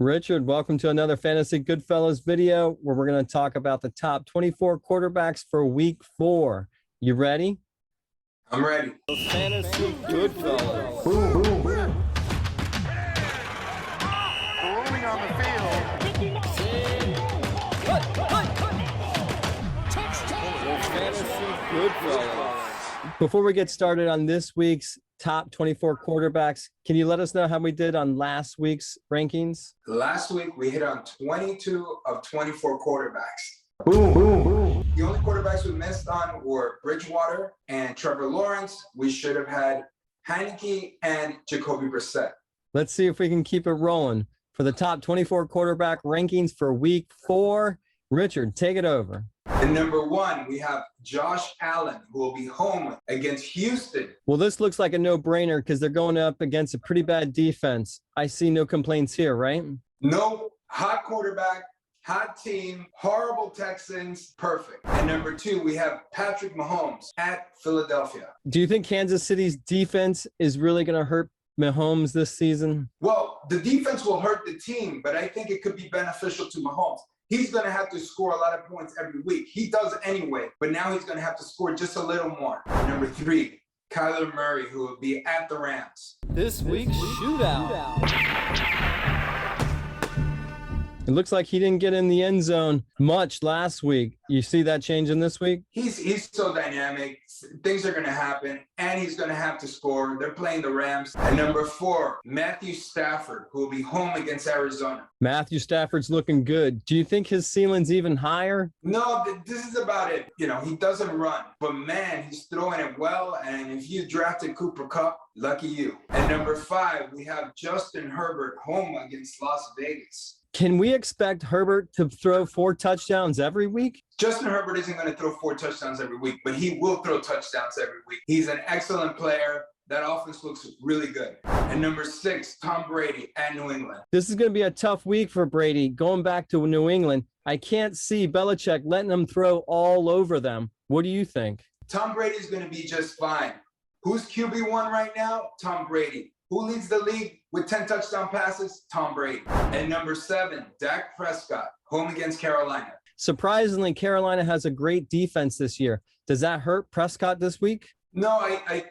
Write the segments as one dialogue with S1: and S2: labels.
S1: Richard, welcome to another Fantasy Goodfellas video where we're going to talk about the top 24 quarterbacks for week 4. You ready?
S2: I'm ready.
S1: Fantasy Goodfellas.
S3: Boom, boom, boom. Rolling on the field.
S1: Fantasy Goodfellas. Before we get started on this week's top 24 quarterbacks, can you let us know how we did on last week's rankings?
S2: Last week, we hit on 22 of 24 quarterbacks.
S3: Boom, boom, boom.
S2: The only quarterbacks we missed on were Bridgewater and Trevor Lawrence. We should have had HEINICKE and Jacoby Brissett.
S1: Let's see if we can keep it rolling. For the top 24 quarterback rankings for week 4, Richard, take it over.
S2: And number 1, we have Josh Allen, who will be home against Houston.
S1: Well, this looks like a no-brainer because they're going up against a pretty bad defense. I see no complaints here, right?
S2: No, hot quarterback, hot team, horrible Texans, perfect. And number 2, we have Patrick Mahomes at Philadelphia.
S1: Do you think Kansas City's defense is really going to hurt Mahomes this season?
S2: Well, the defense will hurt the team, but I think it could be beneficial to Mahomes. He's going to have to score a lot of points every week. He does anyway, but now he's going to have to score just a little more. Number 3, Kyler Murray, who will be at the Rams.
S1: This week's shootout. It looks like he didn't get in the end zone much last week. You see that changing this week?
S2: He's so dynamic. Things are going to happen, and he's going to have to score. They're playing the Rams. And number 4, Matthew Stafford, who will be home against Arizona.
S1: Matthew Stafford's looking good. Do you think his ceiling's even higher?
S2: No, this is about it. You know, he doesn't run, but man, he's throwing it well. And if you drafted Cooper Kupp, lucky you. And number 5, we have Justin Herbert home against Las Vegas.
S1: Can we expect Herbert to throw 4 touchdowns every week?
S2: Justin Herbert isn't going to throw 4 touchdowns every week, but he will throw touchdowns every week. He's an excellent player. That offense looks really good. And number 6, Tom Brady at New England.
S1: This is going to be a tough week for Brady. Going back to New England, I can't see Belichick letting him throw all over them. What do you think?
S2: Tom Brady is going to be just fine. Who's QB1 right now? Tom Brady. Who leads the league with 10 touchdown passes? Tom Brady. And number 7, Dak Prescott, home against Carolina.
S1: Surprisingly, Carolina has a great defense this year. Does that hurt Prescott this week?
S2: No, I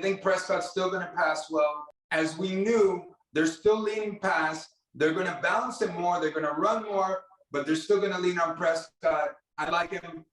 S2: think Prescott's still going to pass well. As we knew, they're still leaning pass. They're going to balance it more. They're going to run more, but they're still going to lean on Prescott. I like him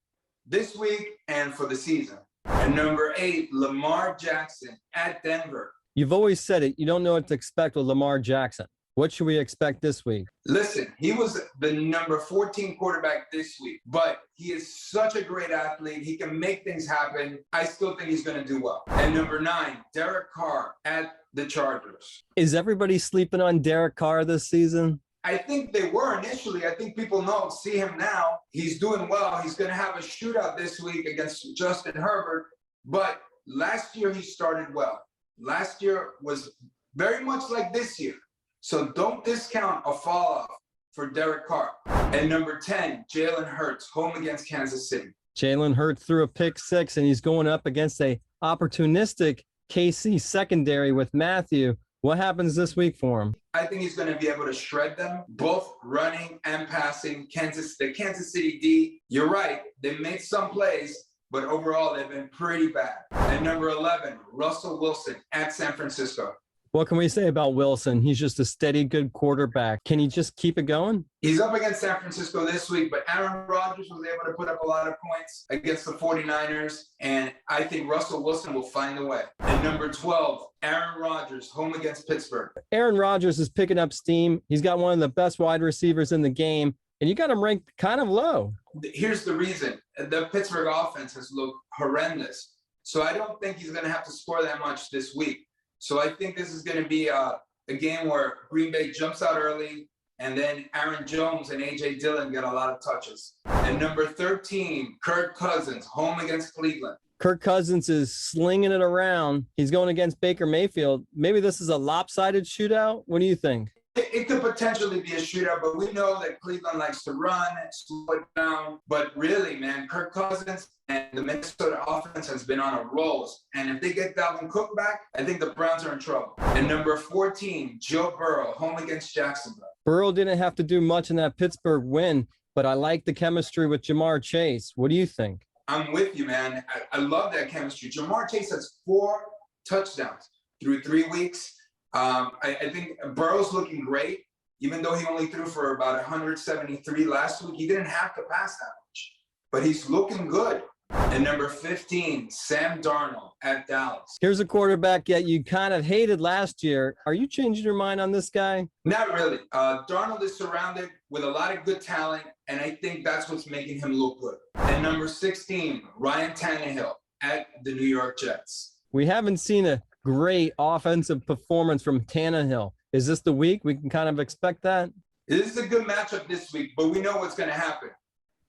S2: this week and for the season. And number 8, Lamar Jackson at Denver.
S1: You've always said it. You don't know what to expect with Lamar Jackson. What should we expect this week?
S2: Listen, he was the number 14 quarterback this week, but he is such a great athlete. He can make things happen. I still think he's going to do well. And number 9, Derek Carr at the Chargers.
S1: Is everybody sleeping on Derek Carr this season?
S2: I think they were initially. I think people see him now. He's doing well. He's going to have a shootout this week against Justin Herbert, but last year he started well. Last year was very much like this year. So don't discount a fall off for Derek Carr. And number 10, Jalen Hurts, home against Kansas City.
S1: Jalen Hurts threw a pick 6, and he's going up against a opportunistic KC secondary with Matthew. What happens this week for him?
S2: I think he's going to be able to shred them, both running and passing. The Kansas City D, you're right, they made some plays, but overall they've been pretty bad. And number 11, Russell Wilson at San Francisco.
S1: What can we say about Wilson? He's just a steady, good quarterback. Can he just keep it going?
S2: He's up against San Francisco this week, but Aaron Rodgers was able to put up a lot of points against the 49ers, and I think Russell Wilson will find a way. And number 12, Aaron Rodgers, home against Pittsburgh.
S1: Aaron Rodgers is picking up steam. He's got one of the best wide receivers in the game, and you got him ranked kind of low.
S2: Here's the reason. The Pittsburgh offense has looked horrendous, so I don't think he's going to have to score that much this week. So I think this is going to be a game where Green Bay jumps out early, and then Aaron Jones and A.J. Dillon get a lot of touches. And number 13, Kirk Cousins, home against Cleveland.
S1: Kirk Cousins is slinging it around. He's going against Baker Mayfield. Maybe this is a lopsided shootout. What do you think?
S2: It could potentially be a shootout, but we know that Cleveland likes to run and slow it down. But really, man, Kirk Cousins and the Minnesota offense has been on a roll. And if they get Dalvin Cook back, I think the Browns are in trouble. And number 14, Joe Burrow, home against Jacksonville.
S1: Burrow didn't have to do much in that Pittsburgh win, but I like the chemistry with Jamar Chase. What do you think?
S2: I'm with you, man. I love that chemistry. Jamar Chase has 4 touchdowns through 3 weeks. I think Burrow's looking great, even though he only threw for about 173 last week. He didn't have to pass that much, but he's looking good. And number 15, Sam Darnold at Dallas.
S1: Here's a quarterback yet you kind of hated last year. Are you changing your mind on this guy?
S2: Not really. Darnold is surrounded with a lot of good talent, and I think that's what's making him look good. And number 16, Ryan Tannehill at the New York Jets.
S1: We haven't seen a great offensive performance from Tannehill. Is this the week we can kind of expect that?
S2: This is a good matchup this week, but we know what's going to happen.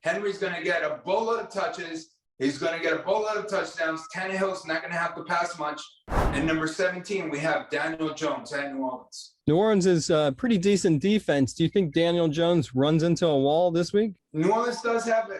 S2: Henry's going to get a boatload of touches. He's going to get a boatload of touchdowns. Tannehill's not going to have to pass much. And number 17, we have Daniel Jones at New Orleans.
S1: New Orleans is a pretty decent defense. Do you think Daniel Jones runs into a wall this week?
S2: New Orleans does have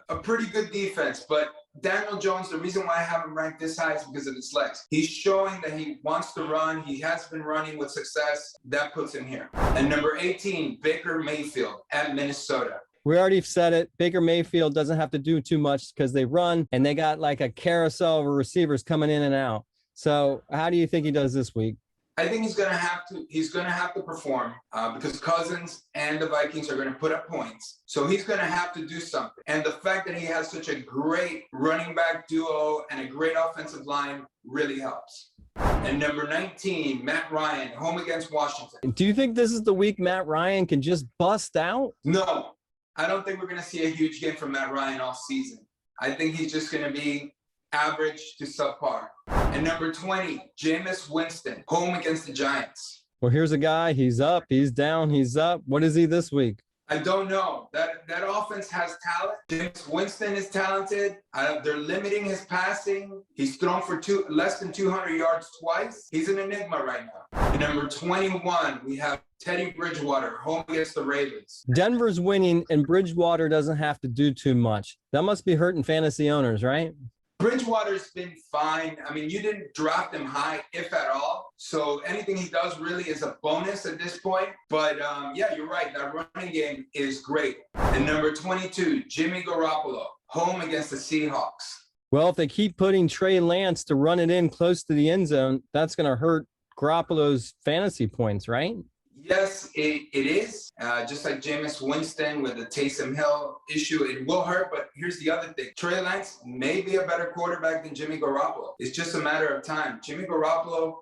S2: a pretty good defense, but Daniel Jones, the reason why I have him ranked this high is because of his legs. He's showing that he wants to run. He has been running with success. That puts him here. And number 18, Baker Mayfield at Minnesota.
S1: We already said it. Baker Mayfield doesn't have to do too much because they run and they got like a carousel of receivers coming in and out. So how do you think he does this week?
S2: I think he's going to have to perform because Cousins and the Vikings are going to put up points. So he's going to have to do something. And the fact that he has such a great running back duo and a great offensive line really helps. And number 19, Matt Ryan, home against Washington.
S1: Do you think this is the week Matt Ryan can just bust out?
S2: No, I don't think we're going to see a huge game from Matt Ryan all season. I think he's just going to be average to subpar. And number 20, Jameis Winston, home against the Giants.
S1: Well, here's a guy. He's up, he's down, he's up. What is he this week?
S2: I don't know. That offense has talent. Jameis Winston is talented. They're limiting his passing. He's thrown for less than 200 yards twice. He's an enigma right now. And number 21, we have Teddy Bridgewater, home against the Ravens.
S1: Denver's winning, and Bridgewater doesn't have to do too much. That must be hurting fantasy owners, right?
S2: Bridgewater's been fine. I mean, you didn't draft him high, if at all. So anything he does really is a bonus at this point. But yeah, you're right. That running game is great. And number 22, Jimmy Garoppolo, home against the Seahawks.
S1: Well, if they keep putting Trey Lance to run it in close to the end zone, that's going to hurt Garoppolo's fantasy points, right?
S2: Yes, it is. Just like Jameis Winston with the Taysom Hill issue, it will hurt. But here's the other thing. Trey Lance may be a better quarterback than Jimmy Garoppolo. It's just a matter of time. Jimmy Garoppolo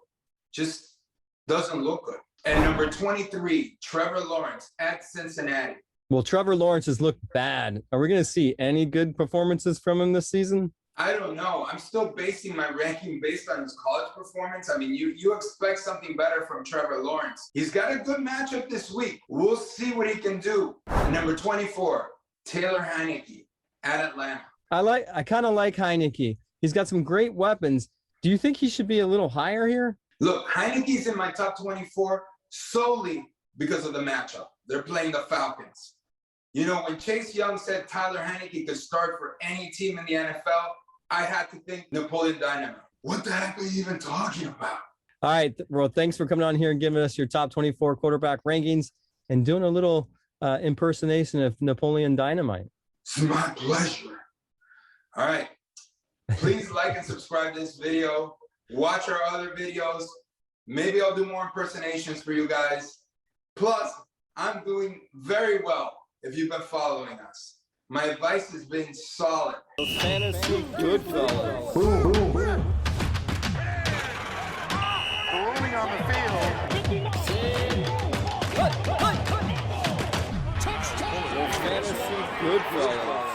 S2: just doesn't look good. And number 23, Trevor Lawrence at Cincinnati.
S1: Well, Trevor Lawrence has looked bad. Are we going to see any good performances from him this season?
S2: I don't know. I'm still basing my ranking based on his college performance. I mean, you expect something better from Trevor Lawrence. He's got a good matchup this week. We'll see what he can do. And number 24, Taylor Heineke at Atlanta.
S1: I kind of like Heineke. He's got some great weapons. Do you think he should be a little higher here?
S2: Look, Heineke's in my top 24 solely because of the matchup. They're playing the Falcons. You know, when Chase Young said Tyler Heineke could start for any team in the NFL, I had to think Napoleon Dynamite. What the heck are you even talking about?
S1: All right. Well, thanks for coming on here and giving us your top 24 quarterback rankings and doing a little impersonation of Napoleon Dynamite.
S2: It's my pleasure. All right. Please like and subscribe to this video. Watch our other videos. Maybe I'll do more impersonations for you guys. Plus, I'm doing very well if you've been following us. My advice has been solid.
S1: Fantasy good fellas.
S3: Boom, boom, boom. Rolling on the field.
S1: Fantasy good fellas.